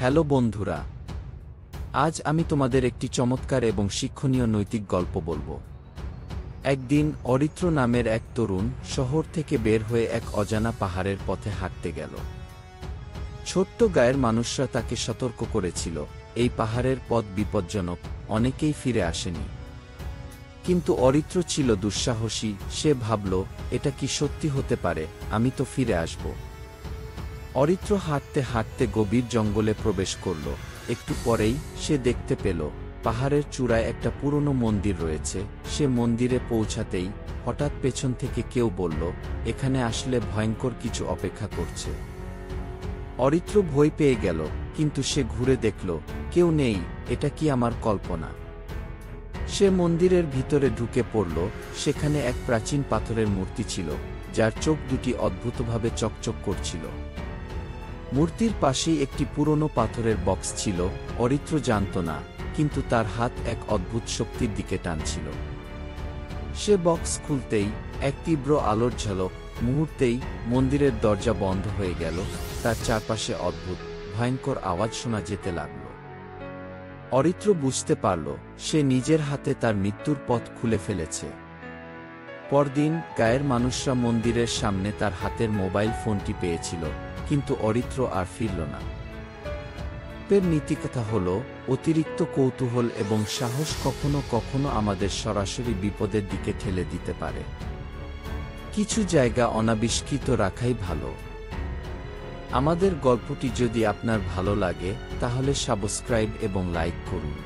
Hello বন্ধুরা, আজ আমি তোমাদের একটি চমৎকার এবং শিক্ষণীয় নৈতিক গল্প বলবো। একদিন অরিত্র নামের এক তরুণ শহর থেকে বের হয়ে এক অজানা পাহাড়ের পথে হাঁটতে গেল। ছোট্ট গায়ের মানুষরা তাকে সতর্ক করেছিল, এই পাহাড়ের পথ বিপজ্জনক, অনেকেই ফিরে আসেনি। কিন্তু অরিত্র ছিল দুঃসাহসী। সে ভাবল, এটা কি সত্যি হতে পারে, আমি তো ফিরে আসব। অরিত্র হাঁটতে হাঁটতে গভীর জঙ্গলে প্রবেশ করল। একটু পরেই সে দেখতে পেল পাহাড়ের চূড়ায় একটা পুরনো মন্দির রয়েছে। সে মন্দিরে পৌঁছাতেই হঠাৎ পেছন থেকে কেউ বলল, এখানে আসলে ভয়ঙ্কর কিছু অপেক্ষা করছে। অরিত্র ভয় পেয়ে গেল, কিন্তু সে ঘুরে দেখল কেউ নেই। এটা কি আমার কল্পনা? সে মন্দিরের ভিতরে ঢুকে পড়ল। সেখানে এক প্রাচীন পাথরের মূর্তি ছিল, যার চোখ দুটি অদ্ভুতভাবে চকচক করছিল। মূর্তির পাশেই একটি পুরনো পাথরের বক্স ছিল। অরিত্র জানত না, কিন্তু তার হাত এক অদ্ভুত শক্তির দিকে টানছিল। সে বক্স খুলতেই এক তীব্র আলোর ঝলক। মুহূর্তেই মন্দিরের দরজা বন্ধ হয়ে গেল। তার চারপাশে অদ্ভুত ভয়ঙ্কর আওয়াজ শোনা যেতে লাগল। অরিত্র বুঝতে পারল সে নিজের হাতে তার মৃত্যুর পথ খুলে ফেলেছে। পরদিন গায়ের মানুষরা মন্দিরের সামনে তার হাতের মোবাইল ফোনটি পেয়েছিল, কিন্তু অরিত্র আর ফিরল না। এর নীতিকথা হল, অতিরিক্ত কৌতূহল এবং সাহস কখনো কখনো আমাদের সরাসরি বিপদের দিকে ঠেলে দিতে পারে। কিছু জায়গা অনাবিষ্কৃত রাখাই ভালো। আমাদের গল্পটি যদি আপনার ভালো লাগে, তাহলে সাবস্ক্রাইব এবং লাইক করুন।